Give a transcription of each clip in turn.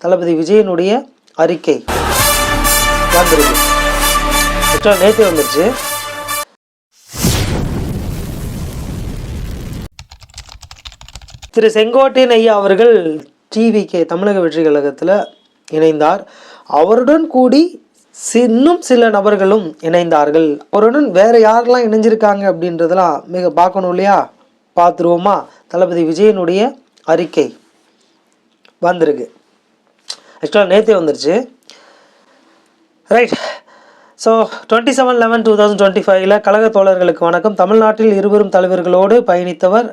தளபதி விஜயனுடைய அறிக்கை வந்துருக்கு. நேற்றே வந்துருச்சு. திரு செங்கோட்டையன் ஐயா அவர்கள் டிவிகே தமிழக வெற்றி கழகத்தில் இணைந்தார். அவருடன் கூடி இன்னும் சில நபர்களும் இணைந்தார்கள். அவருடன் வேறு யாரெல்லாம் இணைஞ்சிருக்காங்க அப்படின்றதெல்லாம் மிக பார்க்கணும் இல்லையா? பார்த்துருவோமா? தளபதி விஜயனுடைய அறிக்கை வந்திருக்கு. ஆக்சுவலாக நேற்றே வந்துருச்சு. ரைட். ஸோ 27/11/2025 கழக தோழர்களுக்கு வணக்கம். தமிழ்நாட்டில் இருவரும் தலைவர்களோடு பயணித்தவர்,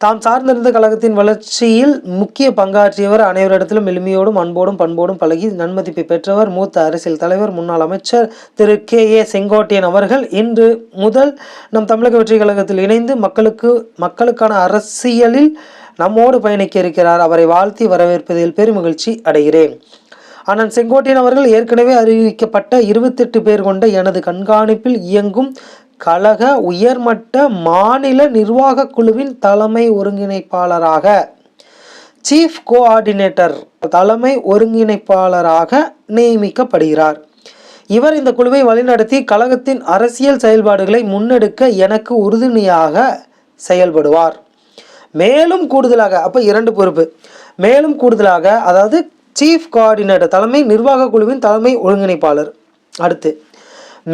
தாம் சார்ந்திருந்த கழகத்தின் வளர்ச்சியில் முக்கிய பங்காற்றியவர், அனைவரிடத்திலும் எளிமையோடும் அன்போடும் பண்போடும் பழகி நன்மதிப்பை பெற்றவர், மூத்த அரசியல் தலைவர், முன்னாள் அமைச்சர் திரு KA செங்கோட்டையன் அவர்கள் இன்று முதல் நம் தமிழக வெற்றி கழகத்தில் இணைந்து மக்களுக்கான அரசியலில் நம்மோடு பயணிக்க இருக்கிறார். அவரை வாழ்த்தி வரவேற்பதில் பெருமகிழ்ச்சி அடைகிறேன். அண்ணன் செங்கோட்டையன் அவர்கள் ஏற்கனவே அறிவிக்கப்பட்ட 28 பேர் கொண்ட எனது கண்காணிப்பில் இயங்கும் கழக உயர்மட்ட மாநில நிர்வாக குழுவின் தலைமை ஒருங்கிணைப்பாளராக சீஃப் கோஆர்டினேட்டர் தலைமை ஒருங்கிணைப்பாளராக நியமிக்கப்படுகிறார். இவர் இந்த குழுவை வழிநடத்தி கழகத்தின் அரசியல் செயல்பாடுகளை முன்னெடுக்க எனக்கு உறுதுணையாக செயல்படுவார். மேலும் கூடுதலாக, அப்போ 2 பொறுப்பு, மேலும் கூடுதலாக, அதாவது சீஃப் கோஆர்டினேட்டர் தலைமை நிர்வாக குழுவின் தலைமை ஒருங்கிணைப்பாளர். அடுத்து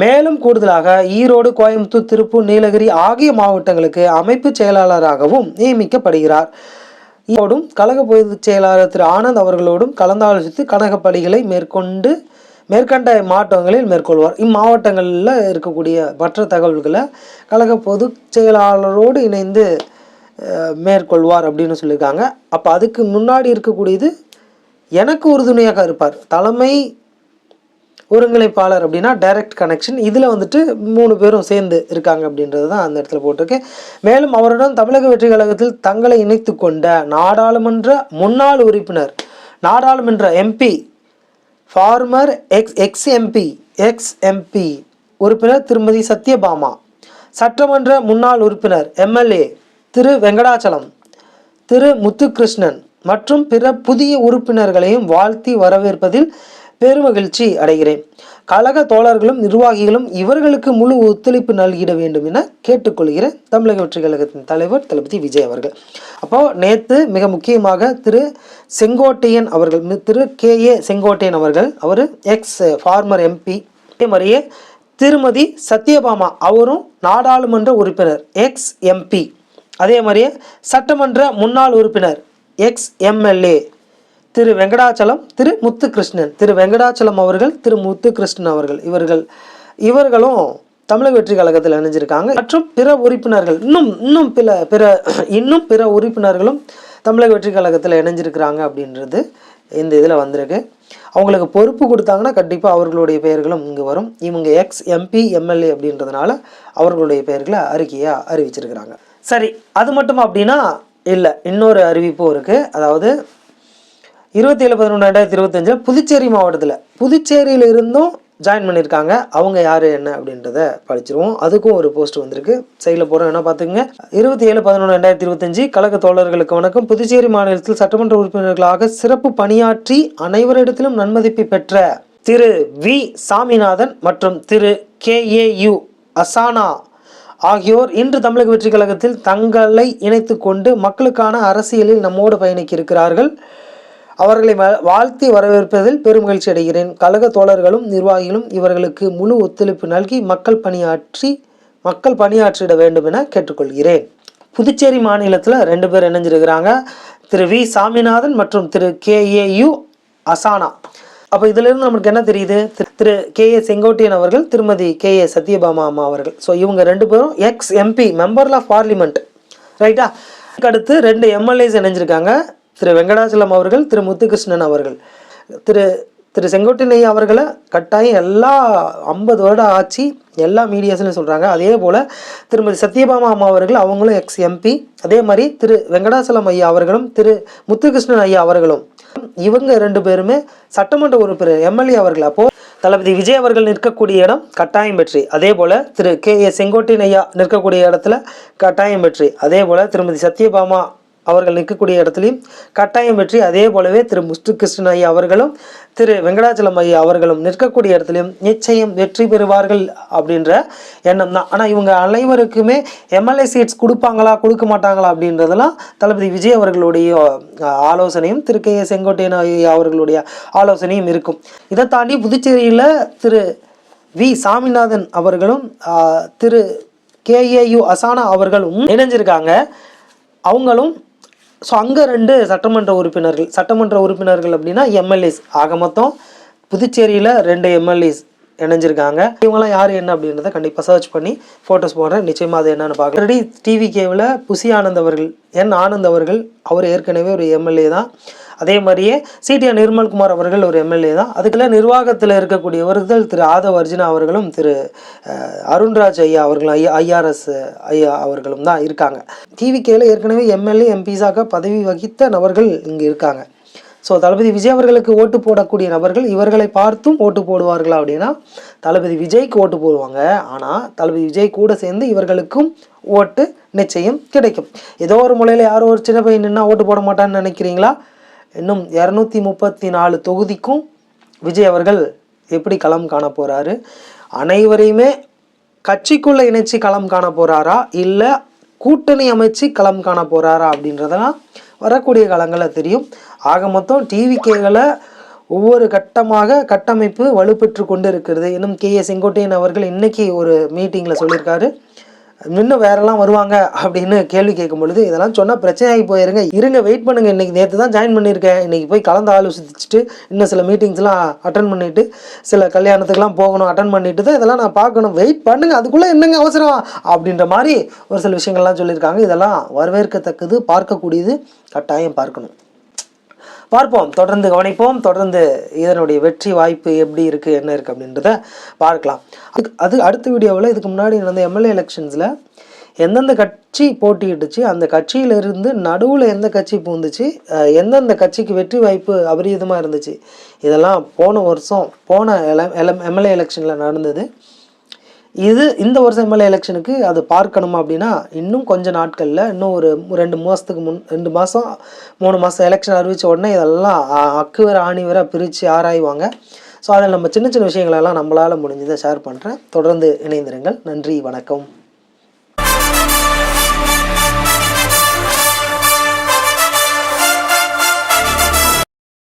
மேலும் கூடுதலாக ஈரோடு, கோயம்புத்தூர், திருப்பூர், நீலகிரி ஆகிய மாவட்டங்களுக்கு அமைப்பு செயலாளராகவும் நியமிக்கப்படுகிறார். ஈரோடும் கழக பொதுச் செயலாளர் திரு ஆனந்த் அவர்களோடும் கலந்தாலோசித்து கழக பணிகளை மேற்கண்ட மாவட்டங்களில் மேற்கொள்வார். இம்மாவட்டங்களில் இருக்கக்கூடிய மற்ற தகவல்களை கழக பொதுச் செயலாளரோடு இணைந்து மேற்கொள்வார் அப்படின்னு சொல்லியிருக்காங்க. அப்போ அதுக்கு முன்னாடி இருக்கக்கூடியது எனக்கு உறுதுணையாக இருப்பார். தலைமை ஒருங்கிணைப்பாளர் அப்படின்னா டைரக்ட் கனெக்ஷன். இதில் வந்துட்டு 3 பேரும் சேர்ந்து இருக்காங்க அப்படின்றது தான் அந்த இடத்துல போட்டிருக்கு. மேலும் அவருடன் தமிழக வெற்றி கழகத்தில் தங்களை இணைத்து கொண்ட நாடாளுமன்ற முன்னாள் உறுப்பினர், நாடாளுமன்ற MP, ஃபார்மர் எக்ஸ்-எம்பி உறுப்பினர் திருமதி சத்யபாமா, சட்டமன்ற முன்னாள் உறுப்பினர் MLA திரு வெங்கடாச்சலம், திரு முத்துகிருஷ்ணன் மற்றும் பிற புதிய உறுப்பினர்களையும் வாழ்த்தி வரவேற்பதில் பெருமகிழ்ச்சி அடைகிறேன். கழக தோழர்களும் நிர்வாகிகளும் இவர்களுக்கு முழு ஒத்துழைப்பு நல்கிட வேண்டும் என கேட்டுக்கொள்கிறேன். தமிழக வெற்றி கழகத்தின் தலைவர் தளபதி விஜய் அவர்கள். அப்போது நேற்று மிக முக்கியமாக திரு செங்கோட்டையன் அவர்கள், திரு KA செங்கோட்டையன் அவர்கள், அவர் எக்ஸ் ஃபார்மர் MP, அதே மாதிரியே திருமதி சத்யபாமா அவரும் நாடாளுமன்ற உறுப்பினர் ex-MP, அதே மாதிரியே சட்டமன்ற முன்னாள் உறுப்பினர் ex-MLA திரு வெங்கடாச்சலம், திரு முத்துகிருஷ்ணன், திரு வெங்கடாச்சலம் அவர்கள், திரு முத்துகிருஷ்ணன் அவர்கள், இவர்களும் தமிழக வெற்றி கழகத்தில் இணைஞ்சிருக்காங்க. மற்றும் பிற உறுப்பினர்கள் இன்னும் பிற உறுப்பினர்களும் தமிழக வெற்றி கழகத்தில் இணைஞ்சிருக்கிறாங்க அப்படின்றது இந்த இதில் வந்திருக்கு. அவங்களுக்கு பொறுப்பு கொடுத்தாங்கன்னா கண்டிப்பாக அவர்களுடைய பெயர்களும் இங்கே வரும். இவங்க ex-MP MLA அப்படின்றதுனால அவர்களுடைய பெயர்களை அறிக்கையாக அறிவிச்சிருக்கிறாங்க. சரி, அது மட்டும் அப்படின்னா இல்லை, இன்னொரு அறிவிப்பும் இருக்குது. அதாவது 27/11/2025 புதுச்சேரி மாவட்டத்தில் புதுச்சேரியில் இருந்தும் ஜாயின் பண்ணியிருக்காங்க. அவங்க யார் என்ன அப்படின்றத படிச்சிருவோம். அதுக்கும் ஒரு போஸ்ட் வந்திருக்கு, சைடில் போகிறோம், என்ன பார்த்துங்க. 27/11/2025 கழக தோழர்களுக்கு வணக்கம். புதுச்சேரி மாநிலத்தில் சட்டமன்ற உறுப்பினர்களாக சிறப்பு பணியாற்றி அனைவரிடத்திலும் நன்மதிப்பை பெற்ற திரு V சாமிநாதன் மற்றும் திரு KAU அசானா ஆகியோர் இன்று தமிழக வெற்றி கழகத்தில் தங்களை இணைத்து கொண்டு மக்களுக்கான அரசியலில் நம்மோடு பயணிக்க இருக்கிறார்கள். அவர்களை வாழ்த்தி வரவேற்பதில் பெருமகிழ்ச்சி அடைகிறேன். கழக தோழர்களும் நிர்வாகிகளும் இவர்களுக்கு முழு ஒத்துழைப்பு நல்கி மக்கள் பணியாற்றிட வேண்டும் என கேட்டுக்கொள்கிறேன். புதுச்சேரி மாநிலத்தில் 2 பேர் இணைஞ்சிருக்கிறாங்க, திரு V சாமிநாதன் மற்றும் திரு KAU அசானா. அப்போ இதிலிருந்து நமக்கு என்ன தெரியுது? திரு KA செங்கோட்டையன் அவர்கள், திருமதி KA சத்யபாமா அம்மா அவர்கள். ஸோ இவங்க 2 பேரும் ex-MP மெம்பர் ஆஃப் பார்லிமெண்ட், ரைட்டா? அடுத்து 2 MLAs இணைஞ்சிருக்காங்க, திரு வெங்கடாச்சலம் அவர்கள், திரு முத்துகிருஷ்ணன் அவர்கள். திரு செங்கோட்டையன் ஐயா அவர்களை கட்டாயம் எல்லா 50 வருடம் ஆட்சி எல்லா மீடியாஸ்லையும் சொல்கிறாங்க. அதே போல் திருமதி சத்யபாமா அம்மா அவர்கள், அவங்களும் ex-MP. அதே மாதிரி திரு வெங்கடாச்சலம் ஐயா அவர்களும் திரு முத்துகிருஷ்ணன் ஐயா அவர்களும், இவங்க 2 பேருமே சட்டமன்ற உறுப்பினர் MLA அவர்கள். அப்போது தளபதி விஜய் அவர்கள் நிற்கக்கூடிய இடம் கட்டாயம் வெற்றி. அதே போல் திரு KA செங்கோட்டையன் ஐயா நிற்கக்கூடிய இடத்துல கட்டாயம் வெற்றி. அதே போல் திருமதி சத்யபாமா அவர்கள் நிற்கக்கூடிய இடத்துலையும் கட்டாயம் வெற்றி. அதே போலவே திரு முத்துகிருஷ்ணன் ஐயா அவர்களும் திரு வெங்கடாச்சலம் ஐயா அவர்களும் நிற்கக்கூடிய இடத்துலையும் நிச்சயம் வெற்றி பெறுவார்கள் அப்படின்ற எண்ணம் தான். ஆனால் இவங்க அனைவருக்குமே எம்எல்ஏ சீட்ஸ் கொடுப்பாங்களா கொடுக்க மாட்டாங்களா அப்படின்றதெல்லாம் தளபதி விஜய் அவர்களுடைய ஆலோசனையும் திரு கே ஏ செங்கோட்டையன் ஐயா அவர்களுடைய ஆலோசனையும் இருக்கும். இதை தாண்டி புதுச்சேரியில் திரு வி சாமிநாதன் அவர்களும் திரு KAU அசானா அவர்களும் இணைஞ்சிருக்காங்க. அவங்களும் ஸோ அங்கே 2 சட்டமன்ற உறுப்பினர்கள் அப்படின்னா எம்எல்ஏஸ். ஆக மொத்தம் புதுச்சேரியில் 2 எம்எல்ஏஸ் இணைஞ்சிருக்காங்க. இவங்களாம் யார் என்ன அப்படின்றத கண்டிப்பாக சர்ச் பண்ணி ஃபோட்டோஸ் போடுறேன். நிச்சயமாக அது என்னென்னு பார்க்கலாம். ஆல்ரெடி டிவிகேவில் புசி ஆனந்த் அவர்கள் ஆனந்த் அவர்கள் அவர் ஏற்கனவே ஒரு எம்எல்ஏ தான். அதே மாதிரியே சிடிஆர் நிர்மல்குமார் அவர்கள் ஒரு எம்எல்ஏ தான். அதுக்குள்ள நிர்வாகத்தில் இருக்கக்கூடியவர்கள் திரு ஆதவ் அர்ஜுனா அவர்களும் திரு அருண்ராஜ் ஐயா அவர்களும் IRS ஐயா அவர்களும் தான் இருக்காங்க. டிவிகேவில் ஏற்கனவே எம்எல்ஏ எம்பிஸாக பதவி வகித்த நபர்கள் இங்கே இருக்காங்க. ஸோ தளபதி விஜய் அவர்களுக்கு ஓட்டு போடக்கூடிய நபர்கள் இவர்களை பார்த்தும் ஓட்டு போடுவார்களா அப்படின்னா தளபதி விஜய்க்கு ஓட்டு போடுவாங்க. ஆனால் தளபதி விஜய் கூட சேர்ந்து இவர்களுக்கும் ஓட்டு நிச்சயம் கிடைக்கும். ஏதோ ஒரு முறையில் யாரோ ஒரு சின்ன பையன் நின்னா ஓட்டு போட மாட்டான்னு நினைக்கிறீங்களா? இன்னும் 234 தொகுதிக்கும் விஜய் அவர்கள் எப்படி களம் காண போகிறாரு? அனைவரையுமே கட்சிக்குள்ளே இணைச்சி களம் காண போகிறாரா இல்லை கூட்டணி அமைச்சு களம் காண போகிறாரா அப்படின்றதெல்லாம் வரக்கூடிய காலங்களில் தெரியும். ஆக மொத்தம் டிவிகேகளை ஒவ்வொரு கட்டமைப்பு வலுப்பெற்று கொண்டு இருக்கிறது. இன்னும் KA செங்கோட்டையன் அவர்கள் இன்றைக்கி ஒரு மீட்டிங்கில் சொல்லியிருக்காரு, இன்னும் வேறெல்லாம் வருவாங்க அப்படின்னு கேள்வி கேட்கும் பொழுது இதெல்லாம் சொன்னால் பிரச்சனையாகி இருங்க வெயிட் பண்ணுங்கள், இன்றைக்கி நேற்று தான் ஜாயின் பண்ணியிருக்கேன், இன்றைக்கி போய் கலந்து ஆலோசிச்சுட்டு இன்னும் சில மீட்டிங்ஸ்லாம் அட்டன் பண்ணிவிட்டு சில கல்யாணத்துக்கெலாம் போகணும், அட்டன் பண்ணிட்டு தான் இதெல்லாம் நான் பார்க்கணும், வெயிட் பண்ணுங்கள், அதுக்குள்ளே என்னங்க அவசரம் அப்படின்ற மாதிரி ஒரு சில விஷயங்கள்லாம் சொல்லியிருக்காங்க. இதெல்லாம் வரவேற்கத்தக்கது, பார்க்கக்கூடியது, கட்டாயம் பார்க்கணும். பார்ப்போம், தொடர்ந்து கவனிப்போம், தொடர்ந்து இதனுடைய வெற்றி வாய்ப்பு எப்படி இருக்குது என்ன இருக்குது அப்படின்றத பார்க்கலாம். அது அடுத்த வீடியோவில் இதுக்கு முன்னாடி நடந்த எம்எல்ஏ எலெக்ஷன்ஸில் எந்தெந்த கட்சி போட்டியிட்டுச்சு, அந்த கட்சியிலிருந்து நடுவில் எந்த கட்சி பூந்துச்சு, எந்தெந்த கட்சிக்கு வெற்றி வாய்ப்பு அபரிதமாக இருந்துச்சு, இதெல்லாம் போன வருஷம் எம்எல்ஏ எலெக்ஷனில் நடந்தது. இந்த வருஷம் எம்எல்ஏ எலெக்ஷனுக்கு அது பார்க்கணுமா அப்படின்னா இன்னும் கொஞ்சம் நாட்களில், இன்னும் ஒரு 2 மாதத்துக்கு 2 மாதம் 3 மாதம் எலெக்ஷன் அறிவித்த உடனே இதெல்லாம் அக்குவர ஆணிவர பிரித்து ஆராய்வாங்க. ஸோ அதில் நம்ம சின்ன சின்ன விஷயங்களெல்லாம் நம்மளால் முடிஞ்சதை ஷேர் பண்ணுறேன். தொடர்ந்து இணைந்திருங்கள். நன்றி, வணக்கம்.